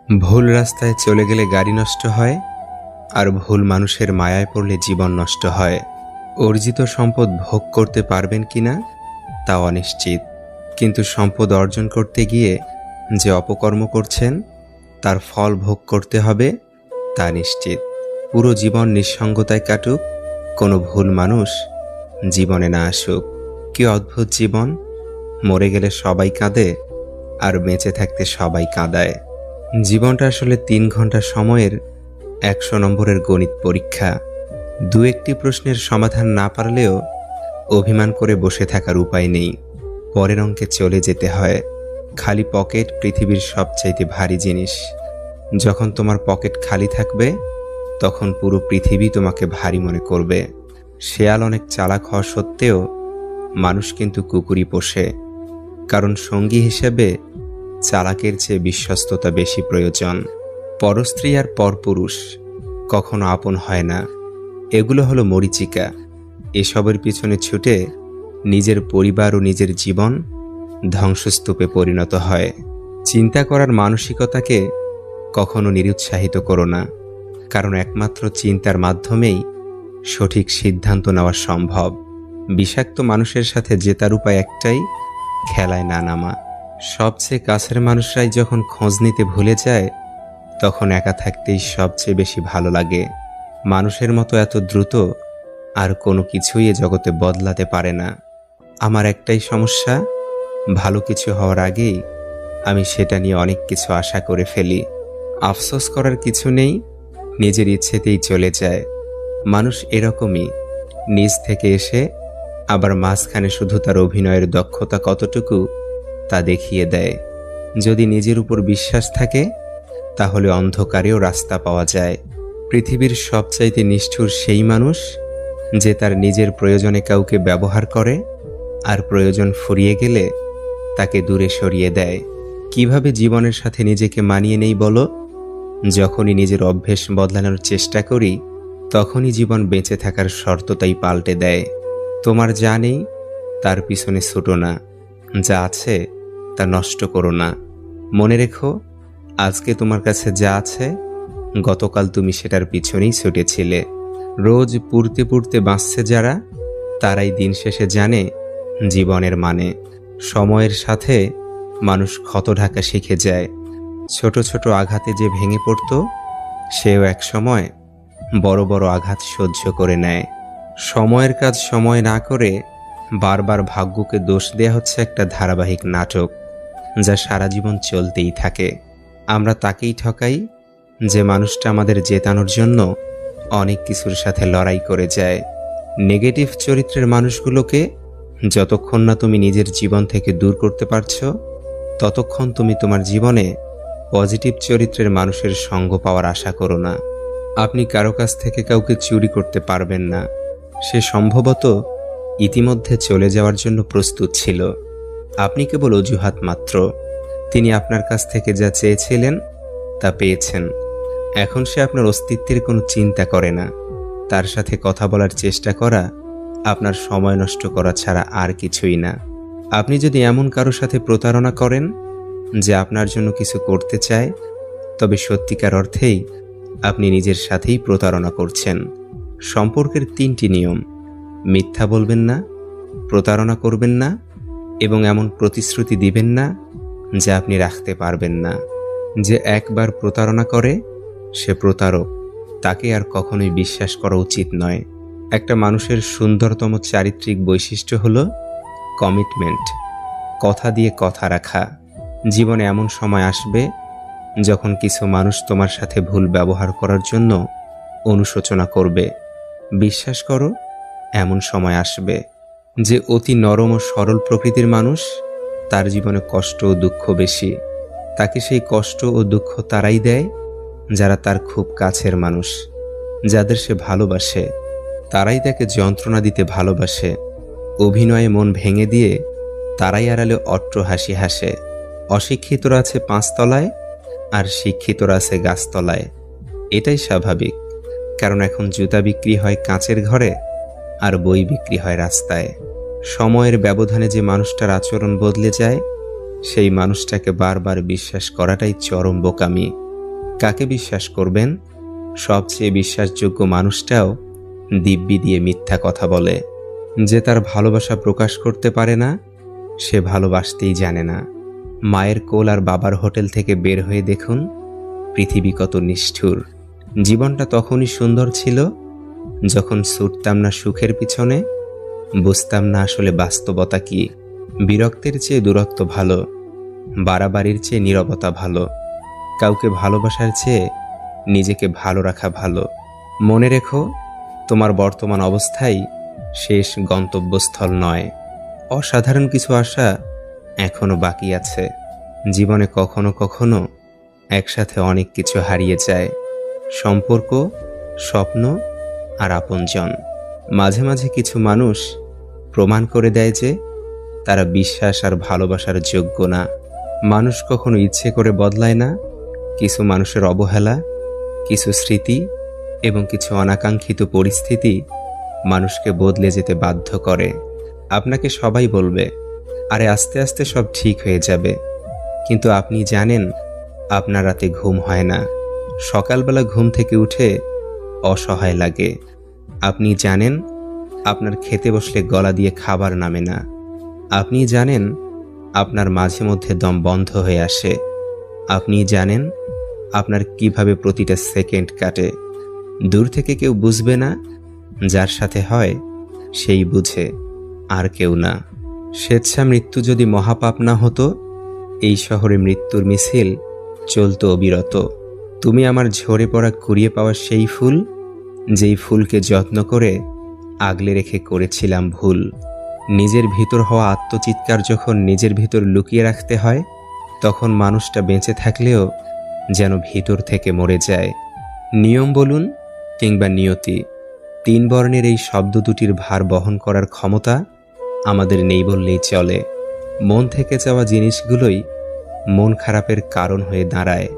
ভুল রাস্তায় চলে গেলে গাড়ি নষ্ট হয়, আর ভুল মানুষের মায়ায় পড়লে জীবন নষ্ট হয়। অর্জিত সম্পদ ভোগ করতে পারবেন কিনা তা অনিশ্চিত, কিন্তু সম্পদ অর্জন করতে গিয়ে যে অপকর্ম করছেন তার ফল ভোগ করতে হবে তা নিশ্চিত। পুরো জীবন নিঃসঙ্গতায় কাটুক, কোনো ভুল মানুষ জীবনে না আসুক। কি অদ্ভুত জীবন! মরে গেলে সবাই কাঁদে, আর বেঁচে থাকতে সবাই কাঁদায়। জীবনটা আসলে ৩ ঘন্টা সময়ের ১০০ নম্বরের গণিত পরীক্ষা। দু একটি প্রশ্নের সমাধান না পারলেও অভিমান করে বসে থাকার উপায় নেই। পরের অঙ্কে চলে যেতে হয়। খালি পকেট পৃথিবীর সবচাইতে ভারী জিনিস। যখন তোমার পকেট খালি থাকবে তখন পুরো পৃথিবী তোমাকে ভারী মনে করবে। শেয়াল অনেক চালাক হওয়া সত্ত্বেও মানুষ কিন্তু কুকুরই পোষে, কারণ সঙ্গী হিসেবে চালাকের চেয়ে বিশ্বস্ততা বেশি প্রয়োজন। পরস্ত্রী আর পরপুরুষ কখনো আপন হয় না। এগুলো হলো মরীচিকা। এসবের পিছনে ছুটে নিজের পরিবার ও নিজের জীবন ধ্বংসস্তূপে পরিণত হয়। চিন্তা করার মানসিকতাকে কখনো নিরুৎসাহিত করো না, কারণ একমাত্র চিন্তার মাধ্যমেই সঠিক সিদ্ধান্ত নেওয়া সম্ভব। বিষাক্ত মানুষের সাথে জেতার উপায় একটাই, খেলায় না নামা। সবচেয়ে কাছের মানুষরাই যখন খোঁজ নিতে ভুলে যায় তখন একা থাকতেই সবচেয়ে বেশি ভালো লাগে। মানুষের মতো এত দ্রুত আর কোনো কিছুই এ জগতে বদলাতে পারে না। আমার একটাই সমস্যা, ভালো কিছু হওয়ার আগেই আমি সেটা নিয়ে অনেক কিছু আশা করে ফেলি। আফসোস করার কিছু নেই, নিজের ইচ্ছেতেই চলে যায়। মানুষ এরকমই, নিজ থেকে এসে আবার মাঝখানে শুধু তার অভিনয়ের দক্ষতা কতটুকু তা দেখিয়ে দেয়। যদি নিজের উপর বিশ্বাস থাকে তাহলে অন্ধকারেও রাস্তা পাওয়া যায়। পৃথিবীর সবচাইতে নিষ্ঠুর সেই মানুষ যে তার নিজের প্রয়োজনে কাউকে ব্যবহার করে আর প্রয়োজন ফুরিয়ে গেলে তাকে দূরে সরিয়ে দেয়। কিভাবে জীবনের সাথে নিজেকে মানিয়ে নেই বলো? যখনই নিজের অভ্যেস বদলানোর চেষ্টা করি তখনই জীবন বেঁচে থাকার শর্তটাই পাল্টে দেয়। তোমার যা নেই তার পিছনে ছুটো না, যা আছে তা নষ্ট করো না। মনে রেখো, আজকে তোমার কাছে যা আছে গতকাল তুমি সেটার পিছনেই ছুটেছিলে। রোজ পুড়তে পুড়তে বাঁচছে যারা, তারাই দিন শেষে জানে জীবনের মানে। সময়ের সাথে মানুষ ক্ষত ঢাকা শিখে যায়। ছোট ছোট আঘাতে যে ভেঙে পড়ত সেও এক সময় বড় বড় আঘাত সহ্য করে নেয়। সময়ের কাজ সময় না করে বারবার ভাগ্যকে দোষ দেয়া হচ্ছে একটা ধারাবাহিক নাটক, যা সারা জীবন চলতেই থাকে। আমরা তাকেই ঠকাই যে মানুষটা আমাদের জেতানোর জন্য অনেক কিছুর সাথে লড়াই করে যায়। নেগেটিভ চরিত্রের মানুষগুলোকে যতক্ষণ না তুমি নিজের জীবন থেকে দূর করতে পারছো ততক্ষণ তুমি তোমার জীবনে পজিটিভ চরিত্রের মানুষের সঙ্গ পাওয়ার আশা করো না। আপনি কারো কাছ থেকে কাউকে চুরি করতে পারবেন না। সে সম্ভবত ইতিমধ্যে চলে যাওয়ার জন্য প্রস্তুত ছিল। আপনি কেবল অজুহাত মাত্র। তিনি আপনার কাছ থেকে যা চেয়েছিলেন তা পেয়েছেন। এখন সে আপনার অস্তিত্বের কোনো চিন্তা করে না। তার সাথে কথা বলার চেষ্টা করা আপনার সময় নষ্ট করা ছাড়া আর কিছুই না। আপনি যদি এমন কারো সাথে প্রতারণা করেন যে আপনার জন্য কিছু করতে চায়, তবে সত্যিকার অর্থেই আপনি নিজের সাথেই প্রতারণা করছেন। সম্পর্কের ৩টি নিয়ম: মিথ্যা বলবেন না, প্রতারণা করবেন না এবং এমন প্রতিশ্রুতি দিবেন না যা আপনি রাখতে পারবেন না। যে একবার প্রতারণা করে সে প্রতারক, তাকে আর কখনোই বিশ্বাস করা উচিত নয়। একটা মানুষের সুন্দরতম চারিত্রিক বৈশিষ্ট্য হলো কমিটমেন্ট, কথা দিয়ে কথা রাখা। জীবনে এমন সময় আসবে যখন কিছু মানুষ তোমার সাথে ভুল ব্যবহার করার জন্য অনুশোচনা করবে। বিশ্বাস করো, এমন সময় আসবে। যে অতি নরম ও সরল প্রকৃতির মানুষ তার জীবনে কষ্ট ও দুঃখ বেশি। তাকে সেই কষ্ট ও দুঃখ তারাই দেয় যারা তার খুব কাছের মানুষ। যাদের সে ভালোবাসে তারাই তাকে যন্ত্রণা দিতে ভালোবাসে। অভিনয়ে মন ভেঙে দিয়ে তারাই আড়ালে অট্ট হাসি হাসে। অশিক্ষিতরা আছে ৫ তলায় আর শিক্ষিতরা আছে গাছতলায়। এটাই স্বাভাবিক, কারণ এখন জুতা বিক্রি হয় কাঁচের ঘরে আর বই বিক্রি হয় রাস্তায়। সময়ের ব্যবধানে যে মানুষটার আচরণ বদলে যায় সেই মানুষটাকে বারবার বিশ্বাস করাটাই চরম বোকামি। কাকে বিশ্বাস করবেন? সবচেয়ে বিশ্বাসযোগ্য মানুষটাও দিব্যি দিয়ে মিথ্যা কথা বলে। যে তার ভালোবাসা প্রকাশ করতে পারে না, সে ভালোবাসতেই জানে না। মায়ের কোল আর বাবার হোটেল থেকে বের হয়ে দেখুন পৃথিবী কত নিষ্ঠুর। জীবনটা তখনই সুন্দর ছিল যখন ছুটতাম না সুখের পিছনে, বুঝতাম না আসলে বাস্তবতা কি। বিরক্তের চেয়ে দূরত্ব ভালো, বাড়াবাড়ির চেয়ে নীরবতা ভালো, কাউকে ভালোবাসার চেয়ে নিজেকে ভালো রাখা ভালো। মনে রেখো, তোমার বর্তমান অবস্থাই শেষ গন্তব্যস্থল নয়। অসাধারণ কিছু আশা এখনো বাকি আছে। জীবনে কখনো কখনো একসাথে অনেক কিছু হারিয়ে যায়, সম্পর্ক, স্বপ্ন আর আপনজন। মাঝে মাঝে কিছু মানুষ প্রমাণ করে দেয় যে তারা বিশ্বাস আর ভালোবাসার যোগ্য না। মানুষ কখনো ইচ্ছে করে বদলায় না। কিছু মানুষের অবহেলা, কিছু স্মৃতি এবং কিছু অনাকাঙ্ক্ষিত পরিস্থিতি মানুষকে বদলে যেতে বাধ্য করে। আপনাকে সবাই বলবে, আরে আস্তে আস্তে সব ঠিক হয়ে যাবে, কিন্তু আপনি জানেন আপনার রাতে ঘুম হয় না, সকালবেলা ঘুম থেকে উঠে অসহায় লাগে। আপনি জানেন আপনার খেতে বসলে গলা দিয়ে খাবার নামে না। আপনি জানেন আপনার মাঝে মধ্যে দম বন্ধ হয়ে আসে। আপনি জানেন আপনার কিভাবে প্রতিটা সেকেন্ড কাটে। দূর থেকে কেউ বুঝবে না, যার সাথে হয় সেই বুঝে, আর কেউ না। স্বেচ্ছা মৃত্যু যদি মহাপাপ না হতো, এই শহরে মৃত্যুর মিছিল চলতো অবিরত। তুমি আমার ঝরে পড়া কুড়িয়ে পাওয়া সেই ফুল, যেই ফুলকে যত্ন করে আগলে রেখে করেছিলাম ভুল। নিজের ভিতর হওয়া আত্মচিৎকার যখন নিজের ভিতর লুকিয়ে রাখতে হয়, তখন মানুষটা বেঁচে থাকলেও যেন ভিতর থেকে মরে যায়। নিয়ম বলুন কিংবা নিয়তি, 3 বর্ণের এই শব্দ দুটির ভার বহন করার ক্ষমতা আমাদের নেই বললেই চলে। মন থেকে চাওয়া জিনিসগুলোই মন খারাপের কারণ হয়ে দাঁড়ায়।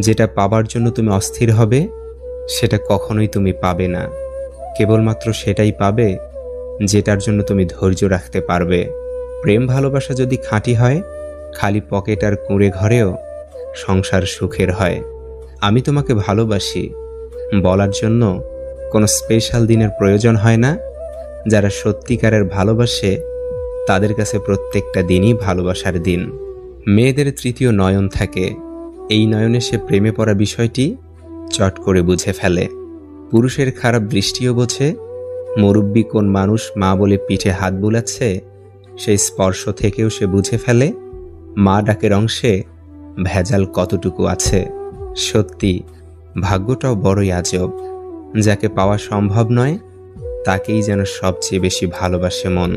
যেটা পাবার জন্য তুমি অস্থির হবে, সেটা কখনোই তুমি পাবে না। কেবলমাত্র সেটাই পাবে যেটার জন্য তুমি ধৈর্য রাখতে পারবে। প্রেম ভালোবাসা যদি খাঁটি হয়, খালি পকেট আর কুঁড়ে ঘরেও সংসার সুখের হয়। আমি তোমাকে ভালোবাসি বলার জন্য কোনো স্পেশাল দিনের প্রয়োজন হয় না। যারা সত্যিকারের ভালোবাসে তাদের কাছে প্রত্যেকটা দিনই ভালোবাসার দিন। মেয়েদের 3য় নয়ন থাকে। এই নয়নে সে প্রেমে পড়া বিষয়টি চট করে বুঝে ফেলে। পুরুষের খারাপ দৃষ্টিও বোঝে। মুরব্বী কোন মানুষ মা বলে পিঠে হাত বুলাচ্ছে, সেই স্পর্শ থেকেও সে বুঝে ফেলে মা ডাকের অংশে ভেজাল কতটুকু আছে। সত্যি, ভাগ্যটাও বড়ই আজব। যাকে পাওয়া সম্ভব নয়, তাকেই যেন সবচেয়ে বেশি ভালোবাসে মন।